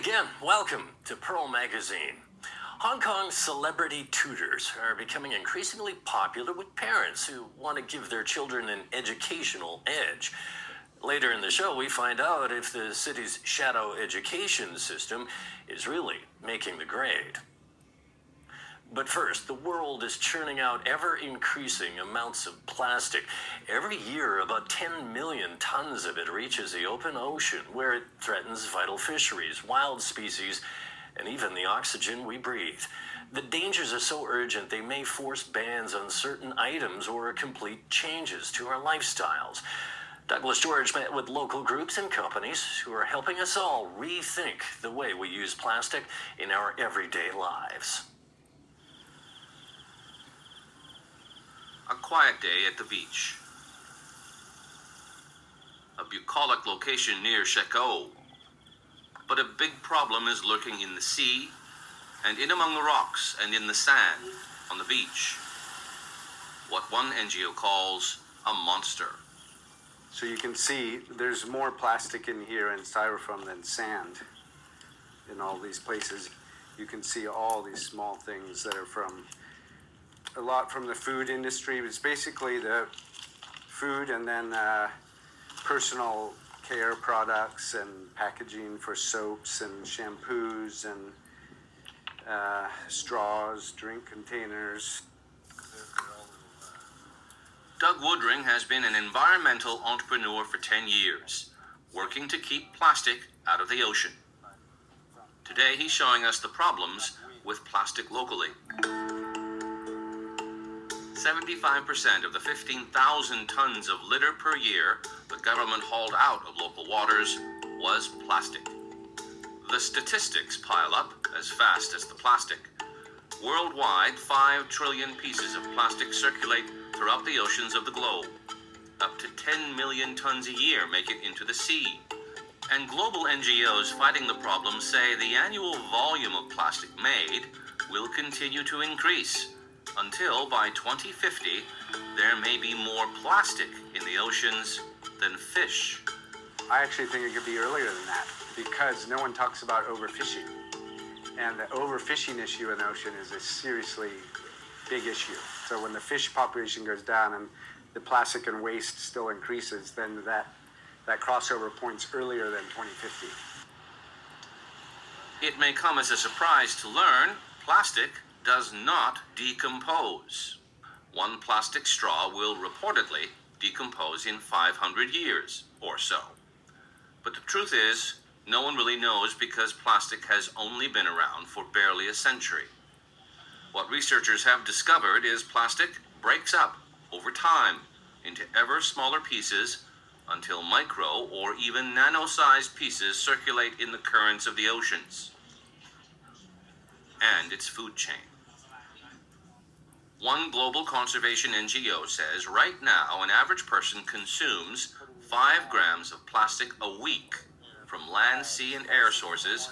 again, welcome to Pearl Magazine. Hong Kong's celebrity tutors are becoming increasingly popular with parents who want to give their children an educational edge. Later in the show, we find out if the city's shadow education system is really making the grade. But first, the world is churning out ever-increasing amounts of plastic. Every year, about 10 million tons of it reaches the open ocean, where it threatens vital fisheries, wild species, and even the oxygen we breathe. The dangers are so urgent they may force bans on certain items or complete changes to our lifestyles. Douglas George met with local groups and companies who are helping us all rethink the way we use plastic in our everyday lives. A quiet day at the beach. A bucolic location near Sheko. But a big problem is lurking in the sea, and in among the rocks and in the sand on the beach. What one NGO calls a monster. So you can see there's more plastic in here and styrofoam than sand in all these places. You can see all these small things that are from a lot from the food industry. It's basically the food and then personal care products and packaging for soaps and shampoos and straws, drink containers. Doug Woodring has been an environmental entrepreneur for 10 years, working to keep plastic out of the ocean. Today he's showing us the problems with plastic locally. 75% of the 15,000 tons of litter per year the government hauled out of local waters was plastic. The statistics pile up as fast as the plastic. Worldwide, 5 trillion pieces of plastic circulate throughout the oceans of the globe. Up to 10 million tons a year make it into the sea. And global NGOs fighting the problem say the annual volume of plastic made will continue to increase, until by 2050, there may be more plastic in the oceans than fish. I actually think it could be earlier than that because no one talks about overfishing. And the overfishing issue in the ocean is a seriously big issue. So when the fish population goes down and the plastic and waste still increases, then that crossover point's earlier than 2050. It may come as a surprise to learn plastic does not decompose. One plastic straw will reportedly decompose in 500 years or so. But the truth is, no one really knows because plastic has only been around for barely a century. What researchers have discovered is plastic breaks up over time into ever smaller pieces until micro or even nano-sized pieces circulate in the currents of the oceans and its food chain. One global conservation NGO says right now an average person consumes 5 grams of plastic a week from land, sea, and air sources,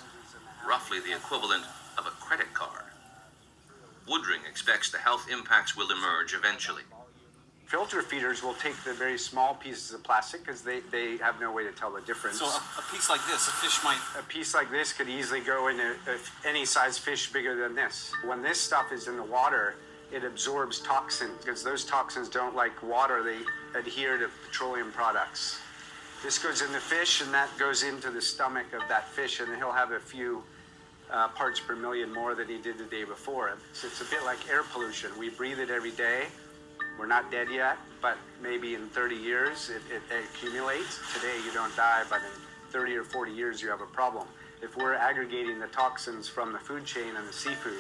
roughly the equivalent of a credit card. Woodring expects the health impacts will emerge eventually. Filter feeders will take the very small pieces of plastic because they have no way to tell the difference. So a piece like this, a fish might... A piece like this could easily go in any size fish bigger than this. When this stuff is in the water, it absorbs toxins because those toxins don't like water. They adhere to petroleum products. This goes in the fish and that goes into the stomach of that fish, and he'll have a few parts per million more than he did the day before. So it's a bit like air pollution. We breathe it every day. We're not dead yet, but maybe in 30 years it accumulates. Today you don't die, but in 30 or 40 years you have a problem. If we're aggregating the toxins from the food chain and the seafood,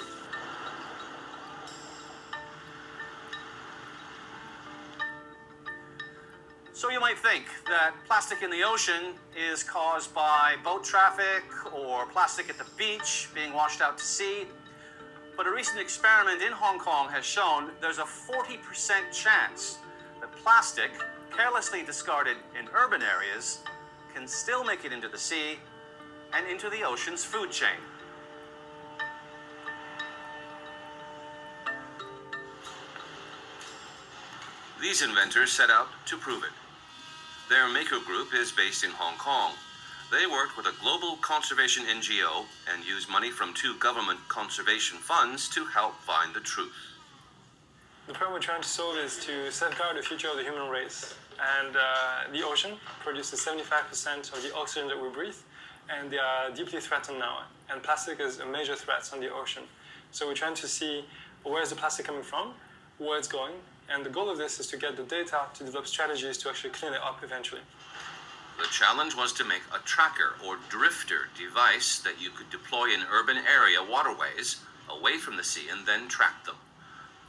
So you might think that plastic in the ocean is caused by boat traffic or plastic at the beach being washed out to sea. But a recent experiment in Hong Kong has shown there's a 40% chance that plastic, carelessly discarded in urban areas, can still make it into the sea and into the ocean's food chain. These inventors set out to prove it. Their maker group is based in Hong Kong. They worked with a global conservation NGO and used money from 2 government conservation funds to help find the truth. The problem we're trying to solve is to safeguard the future of the human race. And the ocean produces 75% of the oxygen that we breathe, and they are deeply threatened now. And plastic is a major threat on the ocean. So we're trying to see where is the plastic coming from, where it's going, and the goal of this is to get the data to develop strategies to actually clean it up eventually. The challenge was to make a tracker or drifter device that you could deploy in urban area waterways away from the sea and then track them.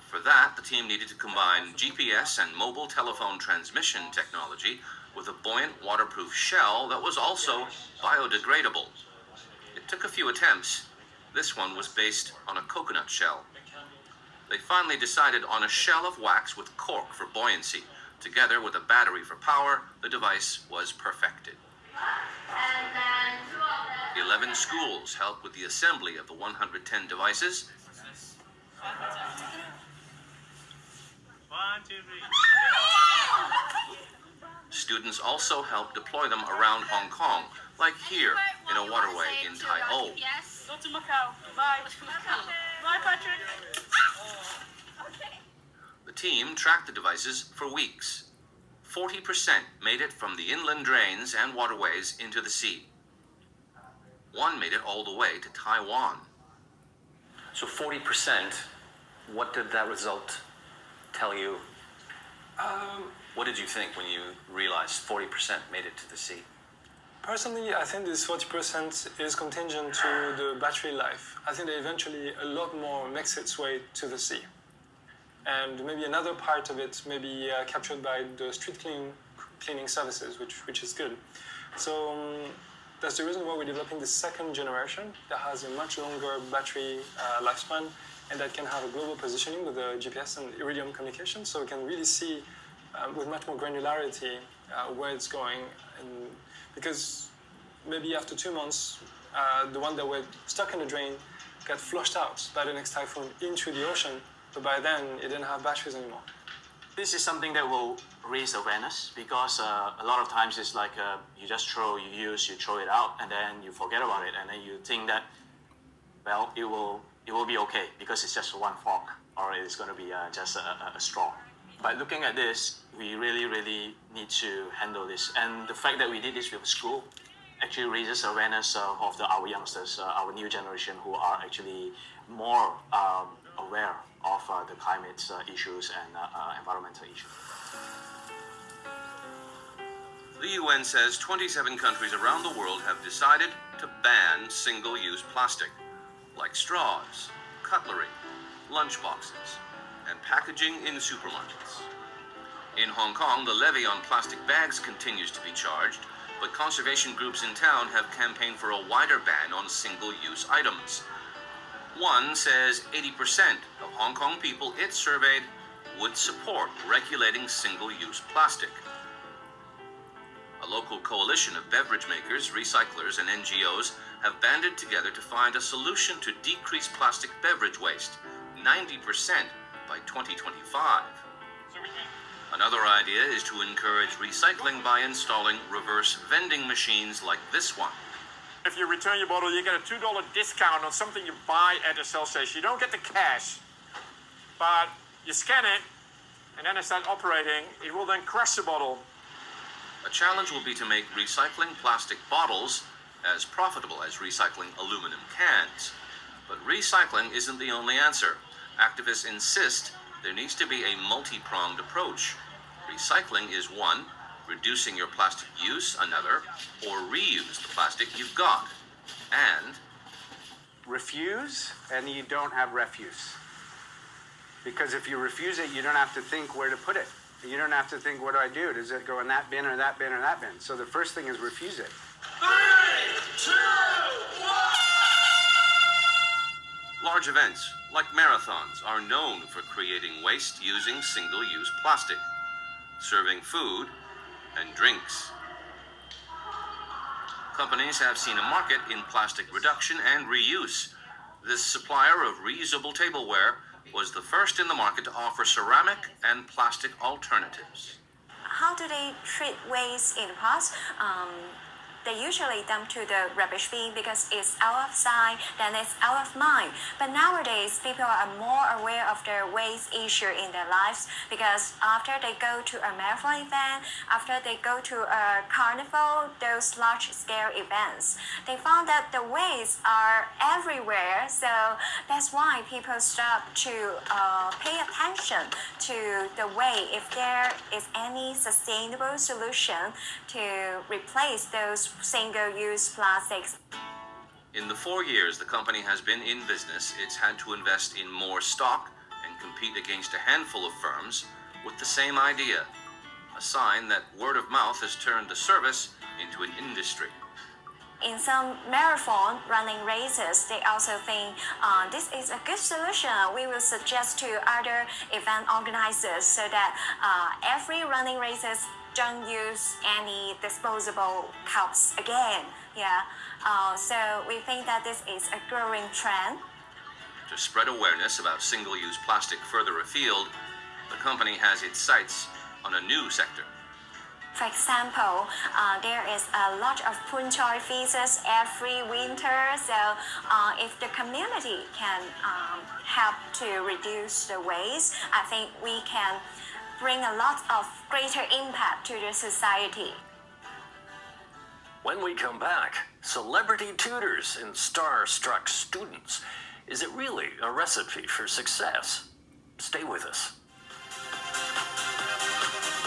For that, the team needed to combine GPS and mobile telephone transmission technology with a buoyant waterproof shell that was also biodegradable. It took a few attempts. This one was based on a coconut shell. They finally decided on a shell of wax with cork for buoyancy. Together with a battery for power, the device was perfected. 11 schools helped with the assembly of the 110 devices. 1, 2, 3. Students also helped deploy them around Hong Kong, like here in a waterway in Tai O. Yes. Go to Macau. Bye. Bye, Patrick. The team tracked the devices for weeks. 40% made it from the inland drains and waterways into the sea. One made it all the way to Taiwan. So 40%, what did that result tell you? What did you think when you realized 40% made it to the sea? Personally, I think this 40% is contingent to the battery life. I think that eventually a lot more makes its way to the sea. And maybe another part of it may be captured by the street cleaning services, which is good. So that's the reason why we're developing the second generation that has a much longer battery lifespan and that can have a global positioning with the GPS and Iridium communication, so we can really see with much more granularity where it's going. And because maybe after 2 months, the one that were stuck in the drain got flushed out by the next typhoon into the ocean, but by then it didn't have batteries anymore. This is something that will raise awareness because a lot of times it's like you just throw it out, and then you forget about it, and then you think that, well, it will be okay because it's just one fork, or it's going to be just a straw. By looking at this, we really need to handle this, and the fact that we did this with school actually raises awareness of our youngsters, our new generation, who are actually more aware of the climate issues and environmental issues. The UN says 27 countries around the world have decided to ban single-use plastic, like straws, cutlery, lunchboxes, and packaging in supermarkets. In Hong Kong, the levy on plastic bags continues to be charged, but conservation groups in town have campaigned for a wider ban on single-use items. One says 80% of Hong Kong people it surveyed would support regulating single-use plastic. A local coalition of beverage makers, recyclers, and NGOs have banded together to find a solution to decrease plastic beverage waste, 90% by 2025. Another idea is to encourage recycling by installing reverse vending machines like this one. If you return your bottle, you get a $2 discount on something you buy at a Shell station. You don't get the cash, but you scan it, and then it starts operating. It will then crush the bottle. A challenge will be to make recycling plastic bottles as profitable as recycling aluminum cans. But recycling isn't the only answer. Activists insist there needs to be a multi-pronged approach. Recycling is one, reducing your plastic use another, or reuse the plastic you've got. And refuse, and you don't have refuse. Because if you refuse it, you don't have to think where to put it. You don't have to think, what do I do? Does it go in that bin or that bin or that bin? So the first thing is refuse it. 3, 2, 1. large events, like marathons, are known for creating waste using single-use plastic, serving food and drinks. Companies have seen a market in plastic reduction and reuse. This supplier of reusable tableware was the first in the market to offer ceramic and plastic alternatives. How do they treat waste in the past? they usually dump to the rubbish bin because it's out of sight, then it's out of mind. But nowadays, people are more aware of their waste issue in their lives because after they go to a marathon event, after they go to a carnival, those large-scale events, they found that the waste are everywhere. So that's why people start to pay attention to the way if there is any sustainable solution to replace those single-use plastics. In the 4 years the company has been in business, it's had to invest in more stock and compete against a handful of firms with the same idea, a sign that word of mouth has turned the service into an industry. In some marathon running races, they also think this is a good solution. We will suggest to other event organizers so that every running races don't use any disposable cups again. Yeah. So we think that this is a growing trend. To spread awareness about single-use plastic further afield, the company has its sights on a new sector. For example, there is a lot of punchoi feasts every winter. So if the community can help to reduce the waste, I think we can bring a lot of greater impact to the society. When we come back, celebrity tutors and star-struck students. Is it really a recipe for success? Stay with us.